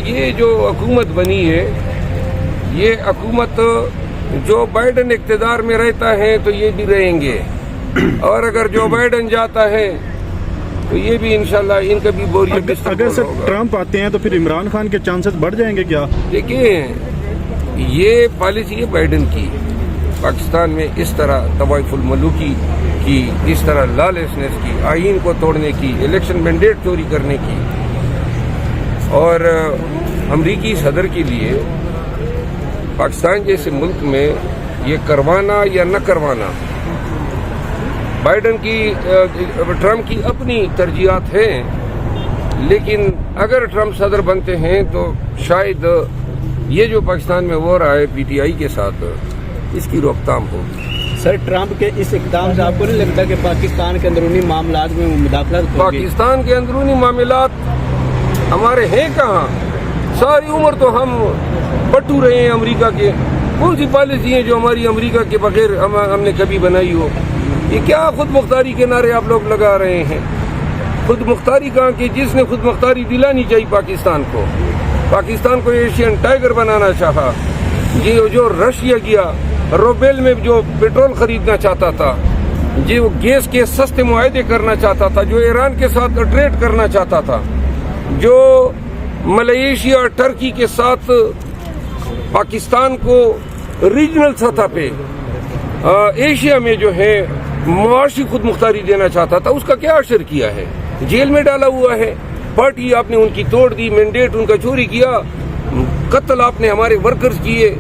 یہ جو حکومت بنی ہے یہ حکومت جو بائیڈن اقتدار میں رہتا ہے تو یہ بھی رہیں گے، اور اگر جو بائیڈن جاتا ہے تو یہ بھی انشاءاللہ ان کا بھی بوریہ بستر اگر سر ٹرمپ آتے ہیں تو پھر عمران خان کے چانسز بڑھ جائیں گے کیا؟ دیکھیں یہ پالیسی ہے بائیڈن کی، پاکستان میں اس طرح طوائف الملوکی کی، اس طرح لالیسنس کی، آئین کو توڑنے کی، الیکشن مینڈیٹ چوری کرنے کی، اور امریکی صدر کے لیے پاکستان جیسے ملک میں یہ کروانا یا نہ کروانا بائیڈن کی ٹرمپ کی اپنی ترجیحات ہیں، لیکن اگر ٹرمپ صدر بنتے ہیں تو شاید یہ جو پاکستان میں ہو رہا ہے پی ٹی آئی کے ساتھ اس کی روک تھام ہوگی۔ سر ٹرمپ کے اس اقدام سے آپ کو نہیں لگتا کہ پاکستان کے اندرونی معاملات میں مداخلت ہوگی؟ پاکستان کے اندرونی معاملات ہمارے ہیں کہاں؟ ساری عمر تو ہم بٹو رہے ہیں امریکہ کے، کون سی پالیسی ہیں جو ہماری امریکہ کے بغیر ہم نے کبھی بنائی ہو؟ یہ کیا خود مختاری کے نعرے آپ لوگ لگا رہے ہیں؟ خود مختاری کہاں کہ جس نے خود مختاری دلانی چاہیے پاکستان کو ایشین ٹائگر بنانا چاہا، یہ جو رشیا گیا روبیل میں جو پیٹرول خریدنا چاہتا تھا، جو گیس کے سستے معاہدے کرنا چاہتا تھا، جو ایران کے ساتھ ٹریڈ کرنا چاہتا تھا، جو ملائیشیا اور ٹرکی کے ساتھ پاکستان کو ریجنل سطح پہ ایشیا میں جو ہے معاشی خود مختاری دینا چاہتا تھا، اس کا کیا اثر کیا ہے؟ جیل میں ڈالا ہوا ہے، پارٹی آپ نے ان کی توڑ دی، مینڈیٹ ان کا چوری کیا، قتل آپ نے ہمارے ورکرز کیے،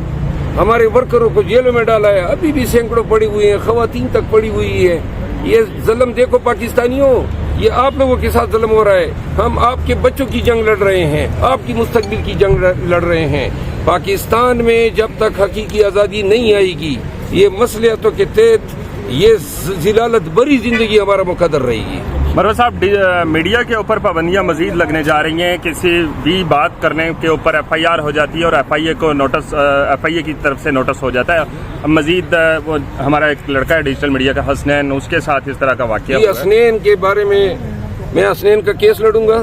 ہمارے ورکروں کو جیلوں میں ڈالا ہے، ابھی بھی سینکڑوں پڑی ہوئی ہیں، خواتین تک پڑی ہوئی ہے۔ یہ ظلم دیکھو پاکستانیوں، یہ آپ لوگوں کے ساتھ ظلم ہو رہا ہے۔ ہم آپ کے بچوں کی جنگ لڑ رہے ہیں، آپ کی مستقبل کی جنگ لڑ رہے ہیں۔ پاکستان میں جب تک حقیقی آزادی نہیں آئے گی، یہ مصلحتوں کے تحت یہ ذلالت بری زندگی ہمارا مقدر رہے گی۔ مروت صاحب، میڈیا کے اوپر پابندیاں مزید لگنے جا رہی ہیں، کسی بھی بات کرنے کے اوپر ایف آئی آر ہو جاتی ہے اور ایف آئی اے کو نوٹس، ایف آئی اے کی طرف سے نوٹس ہو جاتا ہے۔ مزید وہ ہمارا ایک لڑکا ہے ڈیجیٹل میڈیا کا حسنین، اس کے ساتھ اس طرح کا واقعہ ہوا ہے۔ حسنین کے بارے میں حسنین کا کیس لڑوں گا۔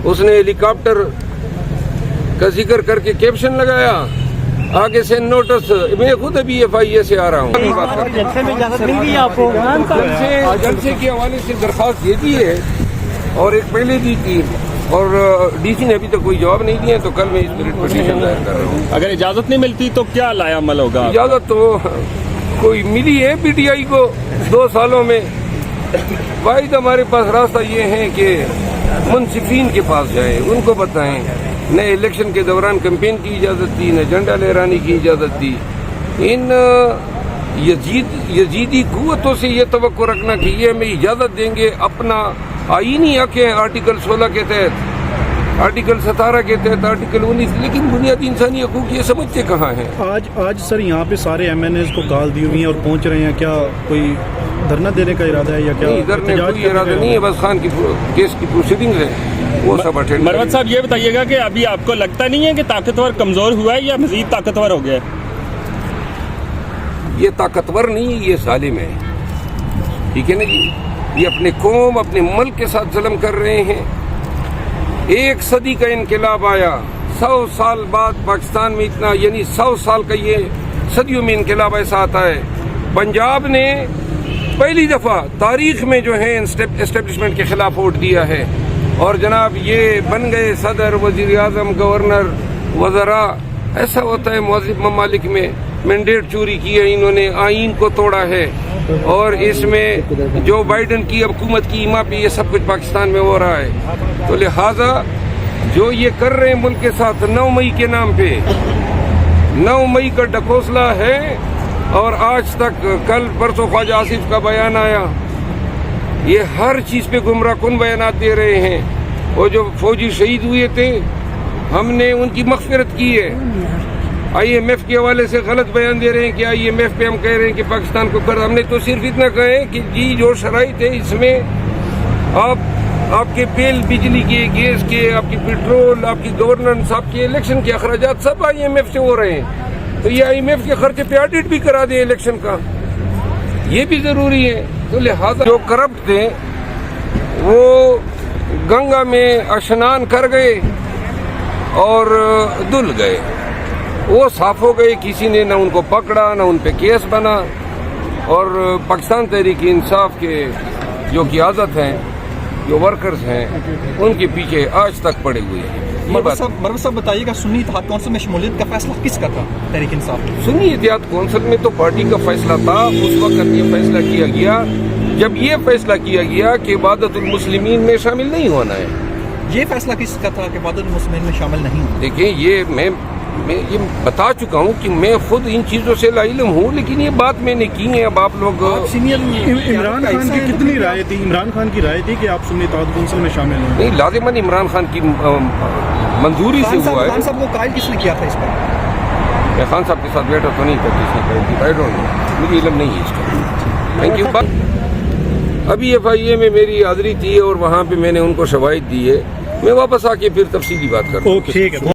اس نے ہیلی کاپٹر کا ذکر کر کے کیپشن لگایا، آگے سے نوٹس، میں خود ابھی ایف آئی اے سے آ رہا ہوں۔ جلسے میں اجازت نہیں دی آپ کو؟ جلسے کے حوالے سے درخواست دے دی ہے اور ایک پہلے دی تھی، اور ڈی سی نے ابھی تک کوئی جواب نہیں دیا، تو کل میں اس پر پٹیشن دائر کر رہا ہوں۔ اگر اجازت نہیں ملتی تو کیا لایا عمل ہوگا؟ اجازت تو کوئی ملی ہے پی ٹی آئی کو 2 سالوں میں؟ واحد ہمارے پاس راستہ یہ ہے کہ منصفین کے پاس جائیں، ان کو بتائیں۔ نہ الیکشن کے دوران کیمپین کی اجازت دی، نہ جھنڈا لہرانے کی اجازت دی۔ ان یزیدی قوتوں سے یہ توقع رکھنا کہ یہ ہمیں اجازت دیں گے، اپنا آئینی حق ہے آرٹیکل 16 کے تحت، آرٹیکل 17 کے تحت، آرٹیکل 19، لیکن بنیادی انسانی حقوق یہ سمجھتے کہاں ہیں؟ آج سر یہاں پہ سارے ایم این ایز کو کال دی ہوئی ہیں اور پہنچ رہے ہیں، کیا کوئی دھرنا دینے کا ارادہ ہے یا کیا؟ ادھر میں کوئی ارادہ نہیں ہے، بس خان کی کیس کی پروسیڈنگ ہے، وہ سب اٹینڈ۔ مروت صاحب، یہ بتائیے گا کہ ابھی آپ کو لگتا نہیں ہے کہ طاقتور کمزور ہوا ہے یا مزید طاقتور ہو گیا ہے؟ یہ طاقتور نہیں ہے، یہ ظالم ہے، ٹھیک ہے نا جی؟ یہ اپنے قوم، اپنے ملک کے ساتھ ظلم کر رہے ہیں۔ 1 صدی کا انقلاب آیا، 100 سال بعد پاکستان میں اتنا، یعنی 100 سال کا یہ صدیوں میں انقلاب ایسا آتا ہے۔ پنجاب نے پہلی دفعہ تاریخ میں جو ہے اسٹیبلشمنٹ کے خلاف ووٹ دیا ہے، اور جناب یہ بن گئے صدر، وزیر اعظم، گورنر، وزراء۔ ایسا ہوتا ہے مہذب ممالک میں۔ مینڈیٹ چوری کی ہے انہوں نے، آئین کو توڑا ہے، اور اس میں جو بائیڈن کی حکومت کی ایما پہ یہ سب کچھ پاکستان میں ہو رہا ہے۔ تو لہٰذا جو یہ کر رہے ہیں ملک کے ساتھ 9 مئی کے نام پہ، 9 مئی کا ڈھکوسلا ہے، اور آج تک کل پرسوں خواجہ آصف کا بیان آیا، یہ ہر چیز پہ گمراہ کن بیانات دے رہے ہیں۔ وہ جو فوجی شہید ہوئے تھے، ہم نے ان کی مغفرت کی ہے۔ آئی ایم ایف کے حوالے سے غلط بیان دے رہے ہیں کہ آئی ایم ایف پہ ہم کہہ رہے ہیں کہ پاکستان کو کر، ہم نے تو صرف اتنا کہا ہے کہ جی جو شرائط ہے اس میں آپ کے بل، بجلی کے، گیس کے، آپ کی پیٹرول، آپ کی گورننس، آپ کے الیکشن کے اخراجات سب آئی ایم ایف سے ہو رہے ہیں، تو یہ آئی ایم ایف کے خرچے پہ آڈٹ بھی کرا دیں الیکشن کا، یہ بھی ضروری ہے۔ تو لہٰذا جو کرپٹ تھے وہ گنگا میں اشنان کر گئے، اور دھل گئے، وہ صاف ہو گئے، کسی نے نہ ان کو پکڑا نہ ان پہ کیس بنا، اور پاکستان تحریک انصاف کے جو قیادت ہیں، جو ورکرز ہیں، ان کے پیچھے آج تک پڑے ہوئے ہیں۔ مروت صاحب بتائیے گا، سنی اتحاد کونسل میں شمولیت کا فیصلہ کس کا تھا تحریک انصاف؟ سنی اتحاد کونسل میں تو پارٹی کا فیصلہ تھا، اس وقت یہ فیصلہ کیا گیا جب یہ فیصلہ کیا گیا کہ وحدت المسلمین میں شامل نہیں ہونا ہے۔ یہ فیصلہ کس کا تھا کہ وحدت المسلمین میں شامل نہیں ہوں؟ دیکھیں، یہ میں یہ بتا چکا ہوں کہ میں خود ان چیزوں سے لا علم ہوں، لیکن یہ بات میں نے کی ہے۔ اب آپ لوگ عمران خان کی کتنی رائے تھی؟ عمران خان کی رائے تھی کہ آپ سنی اتحاد کونسل میں شامل ہوں؟ نہیں، لازماً عمران خان کی منظوری سے ہوا ہے۔ خان صاحب کو قائل کس نے کیا تھا اس پر؟ میں خان صاحب کے ساتھ بیٹھا تو نہیں تھا، کس نے کہا، آئی ڈونٹ نو، مجھے علم نہیں ہے اس کا۔ Thank you. ابھی FIA میں میری حاضری تھی اور وہاں پہ میں نے ان کو شواہد دی ہے، میں واپس آ کے پھر تفصیلی بات کرتا ہوں۔ ٹھیک ہے۔